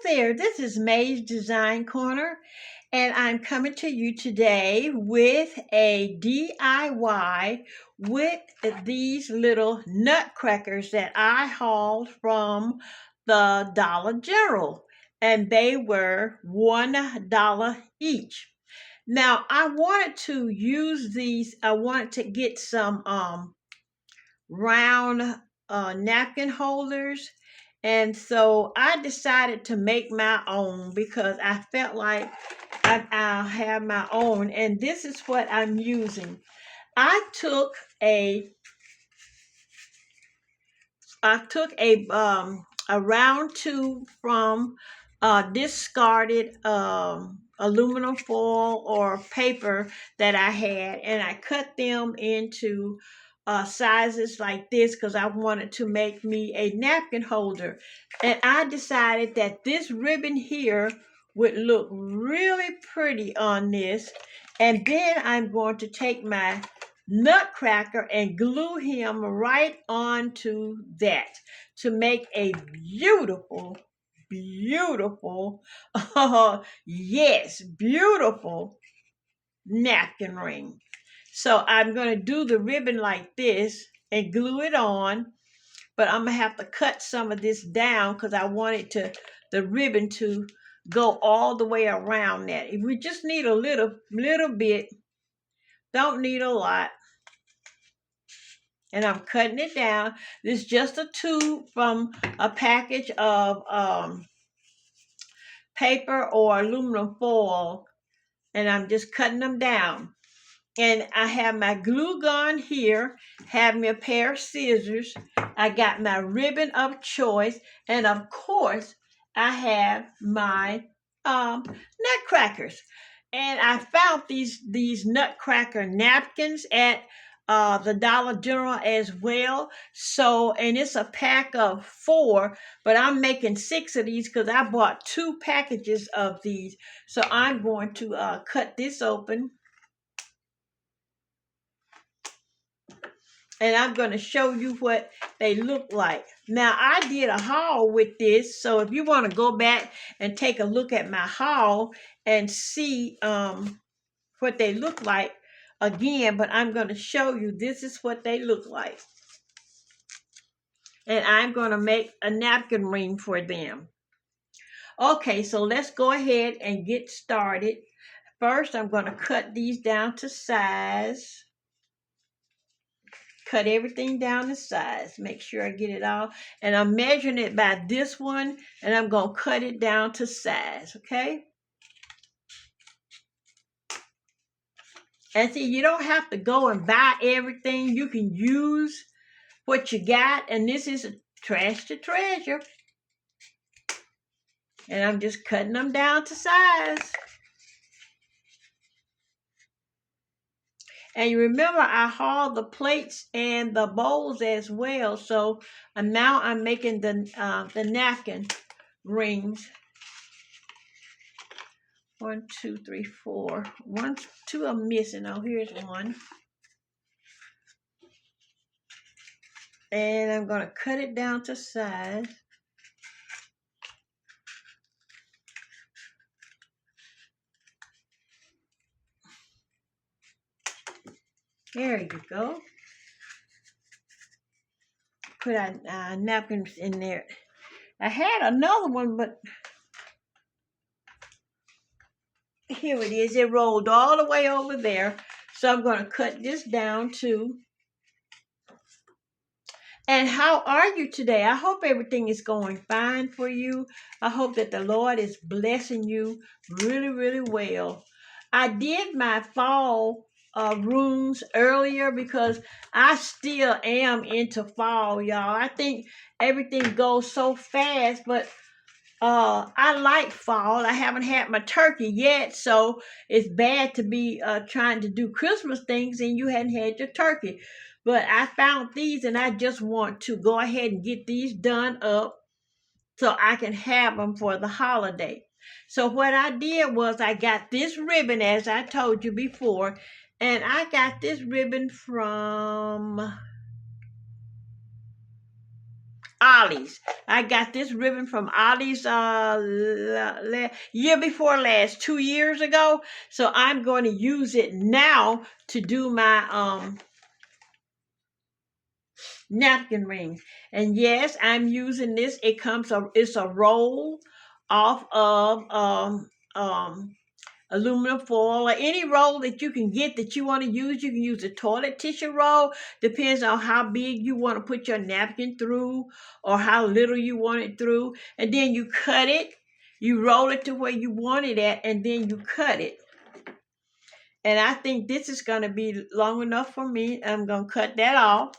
there, this is May's Design Corner, and I'm coming to you today with a DIY with these little nutcrackers that I hauled from the Dollar General, and they were $1 each. Now, I wanted to use these, I wanted to get some round napkin holders. And so I decided to make my own because I felt like I'll have my own. And this is what I'm using. I took a a round tube from discarded aluminum foil or paper that I had, and I cut them into sizes like this because I wanted to make me a napkin holder. And I decided that this ribbon here would look really pretty on this. And then I'm going to take my nutcracker and glue him right onto that to make a beautiful, beautiful, yes, beautiful napkin ring. So I'm going to do the ribbon like this and glue it on, but I'm going to have to cut some of this down because I want the ribbon to go all the way around that. If we just need a little bit, don't need a lot. And I'm cutting it down. This is just a tube from a package of paper or aluminum foil, and I'm just cutting them down. And I have my glue gun here, have me a pair of scissors. I got my ribbon of choice, and of course, I have my nutcrackers. And I found these nutcracker napkins at the Dollar General as well. So, and it's a pack of 4, but I'm making 6 of these because I bought 2 packages of these. So I'm going to cut this open. And I'm going to show you what they look like. Now, I did a haul with this, so if you want to go back and take a look at my haul and see what they look like again, but I'm going to show you this is what they look like. And I'm going to make a napkin ring for them. Okay, so let's go ahead and get started. First, I'm going to cut these down to size. Cut everything down to size. Make sure I get it all. And I'm measuring it by this one, and I'm going to cut it down to size, okay? And see, you don't have to go and buy everything. You can use what you got, and this is a trash to treasure. And I'm just cutting them down to size. And you remember I hauled the plates and the bowls as well. So now I'm making the napkin rings. 1, 2, 3, 4. 1, 2 are missing. Oh, here's one. And I'm going to cut it down to size. There you go. Put our napkins in there. I had another one, but here it is. It rolled all the way over there. So I'm going to cut this down too. And how are you today? I hope everything is going fine for you. I hope that the Lord is blessing you really, really well. I did my fall rooms earlier because I still am into fall, y'all. I think everything goes so fast, but I like fall. I haven't had my turkey yet, so it's bad to be trying to do Christmas things and you hadn't had your turkey. But I found these and I just want to go ahead and get these done up so I can have them for the holiday. So what I did was I got this ribbon, as I told you before, and I got this ribbon from Ollie's. I got this ribbon from Ollie's year before last, 2 years ago. So I'm going to use it now to do my napkin rings. And yes, I'm using this. It's a roll off of aluminum foil or any roll that you can get that you want to use. You can use a toilet tissue roll. Depends on how big you want to put your napkin through or how little you want it through. And then you cut it. You roll it to where you want it at, and then you cut it. And I think this is going to be long enough for me. I'm going to cut that off.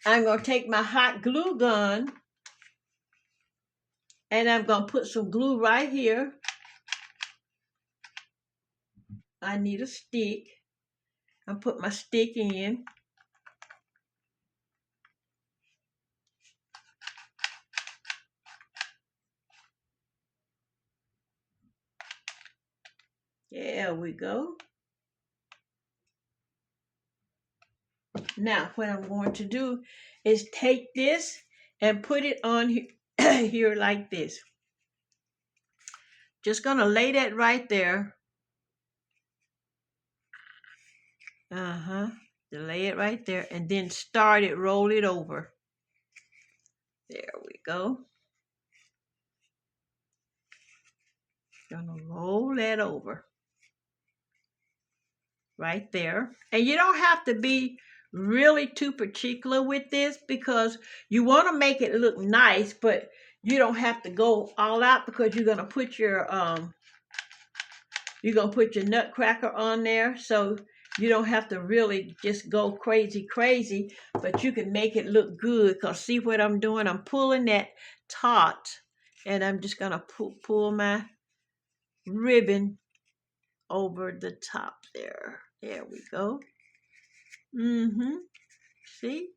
I'm going to take my hot glue gun and I'm going to put some glue right here. I need a stick. I'll put my stick in. There we go. Now, what I'm going to do is take this and put it on here like this. Just going to lay that right there. Lay it right there and then roll it over. There we go. Gonna roll that over. Right there. And you don't have to be really too particular with this because you want to make it look nice, but you don't have to go all out because you're gonna put your nutcracker on there. So you don't have to really just go crazy, but you can make it look good. Because see what I'm doing? I'm pulling that taut and I'm just gonna pull my ribbon over the top there. There we go. See?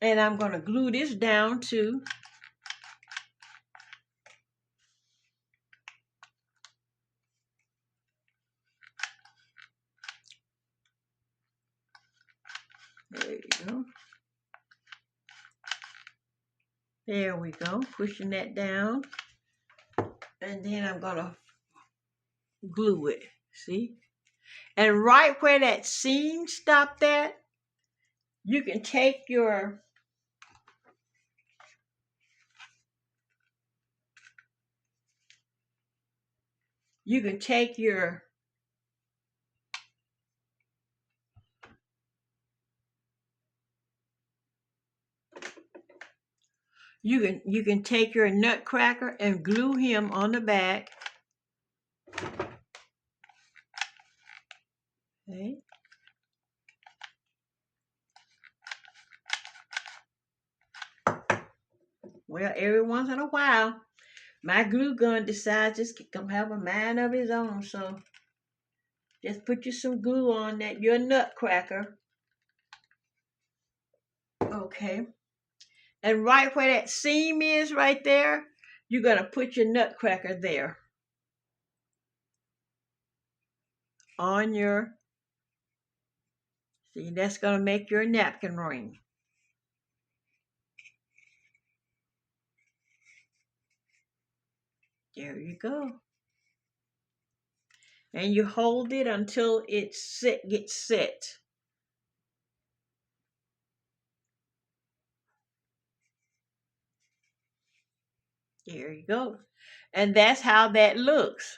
And I'm going to glue this down too. There you go. There we go. Pushing that down. And then I'm going to glue it. See? And right where that seam stopped at, you can take your you can take your take your nutcracker and glue him on the back. Okay. Well, every once in a while, my glue gun decides just to have a mind of his own. So just put you some glue on that, your nutcracker. Okay. And right where that seam is right there, you're going to put your nutcracker there. On your, see, that's going to make your napkin ring. There you go. And you hold it until it gets set. There you go. And that's how that looks.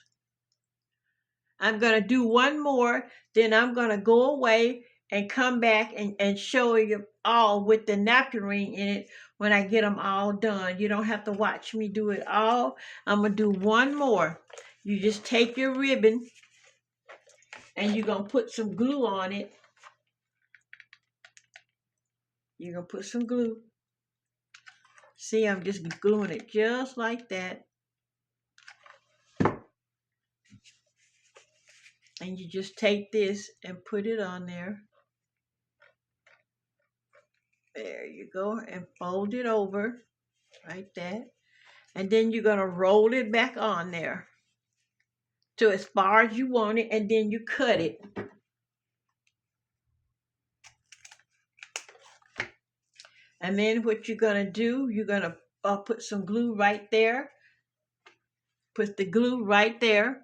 I'm going to do one more, then I'm going to go away and come back and show you all with the napkin ring in it when I get them all done. You don't have to watch me do it all. I'm going to do one more. You just take your ribbon and you're going to put some glue on it. You're going to put some glue. See, I'm just gluing it just like that. And you just take this and put it on there. There you go. And fold it over like that. And then you're going to roll it back on there to as far as you want it. And then you cut it. And then what you're going to do, you're going to put some glue right there. Put the glue right there.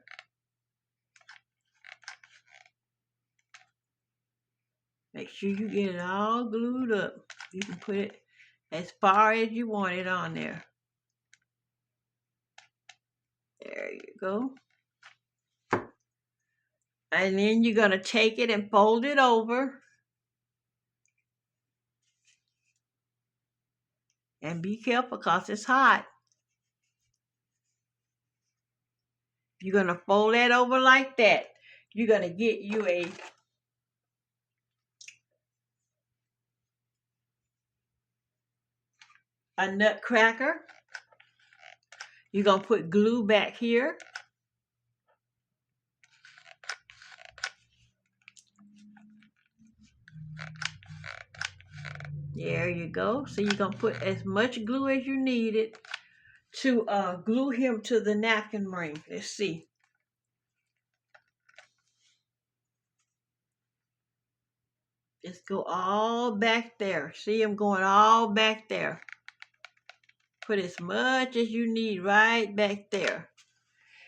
Make sure you get it all glued up. You can put it as far as you want it on there. There you go. And then you're going to take it and fold it over. And be careful because it's hot. You're going to fold that over like that. You're going to get you a nutcracker. You're going to put glue back here. There you go. So you're going to put as much glue as you needed to glue him to the napkin ring. Let's see. Just go all back there. See, I'm going all back there. Put as much as you need right back there.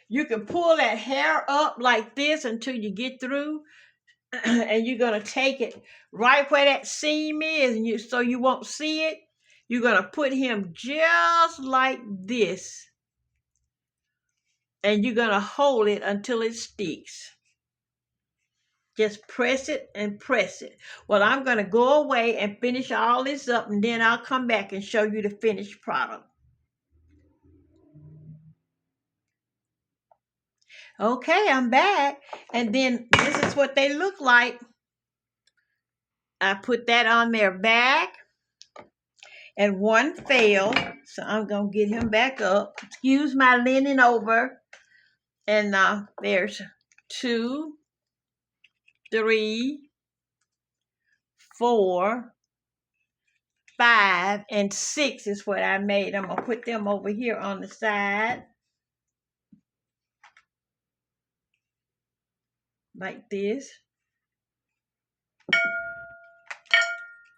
You can pull that hair up like this until you get through. And you're going to take it right where that seam is, and so you won't see it. You're going to put him just like this. And you're going to hold it until it sticks. Just press it and press it. Well, I'm going to go away and finish all this up, and then I'll come back and show you the finished product. Okay, I'm back. And then this is what they look like. I put that on their back. And one fell. So I'm going to get him back up. Excuse my leaning over. And there's 2, 3, 4, 5, and 6 is what I made. I'm going to put them over here on the side. Like this.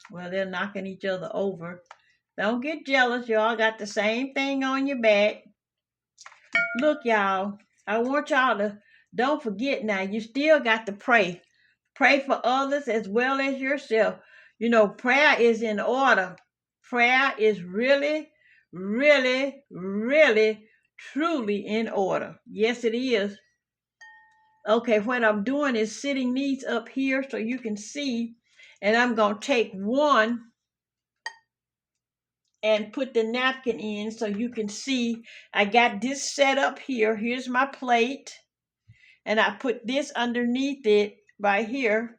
Well, they're knocking each other over. Don't get jealous. Y'all got the same thing on your back. Look, y'all. I want y'all to, don't forget now, you still got to pray. Pray for others as well as yourself. You know, prayer is in order. Prayer is really, really, really, truly in order. Yes, it is. Okay, what I'm doing is sitting these up here so you can see. And I'm going to take one and put the napkin in so you can see. I got this set up here. Here's my plate. And I put this underneath it right here.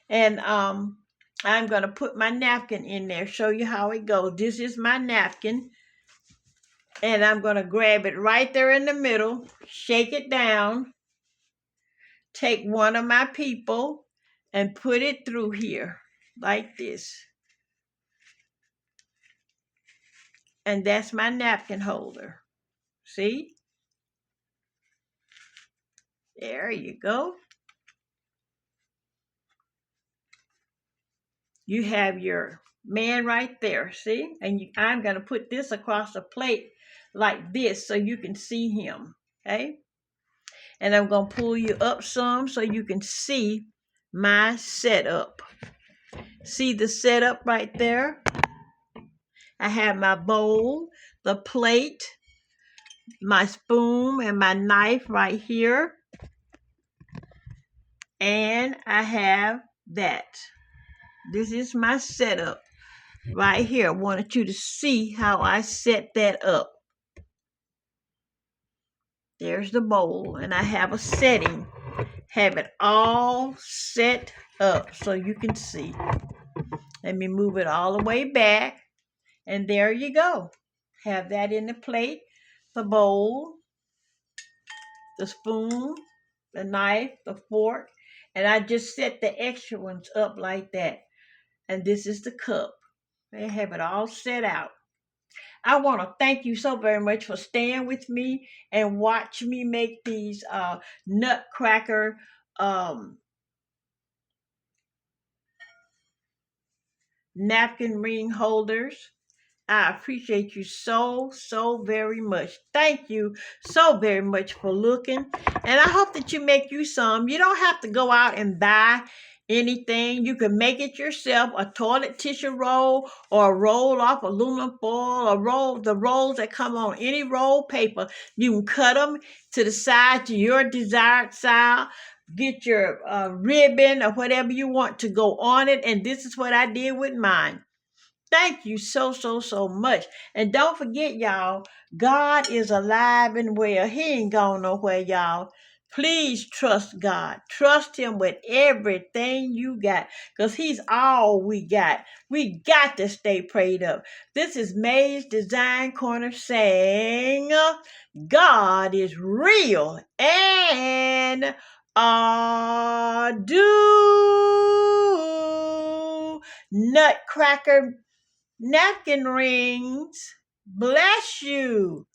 And I'm going to put my napkin in there, show you how it goes. This is my napkin. And I'm going to grab it right there in the middle, shake it down, take one of my people, and put it through here like this. And that's my napkin holder. See? There you go. You have your man right there, see? And I'm going to put this across the plate like this so you can see him, okay? And I'm going to pull you up some so you can see my setup. See the setup right there? I have my bowl, the plate, my spoon, and my knife right here. And I have that. This is my setup right here. I wanted you to see how I set that up. There's the bowl, and I have a setting. Have it all set up so you can see. Let me move it all the way back, and there you go. Have that in the plate, the bowl, the spoon, the knife, the fork, and I just set the extra ones up like that. And this is the cup. They have it all set out. I want to thank you so very much for staying with me and watch me make these nutcracker napkin ring holders. I appreciate you so very much. Thank you so very much for looking. And I hope that you make you some. You don't have to go out and buy anything. You can make it yourself, a toilet tissue roll or a roll off aluminum foil or the rolls that come on any roll paper. You can cut them to the size to your desired style. Get your ribbon or whatever you want to go on it. And this is what I did with mine. Thank you so much. And don't forget, y'all, God is alive and well. He ain't gone nowhere, y'all. Please trust God. Trust Him with everything you got because He's all we got. We got to stay prayed up. This is May's Design Corner saying, God is real and do Nutcracker napkin rings. Bless you.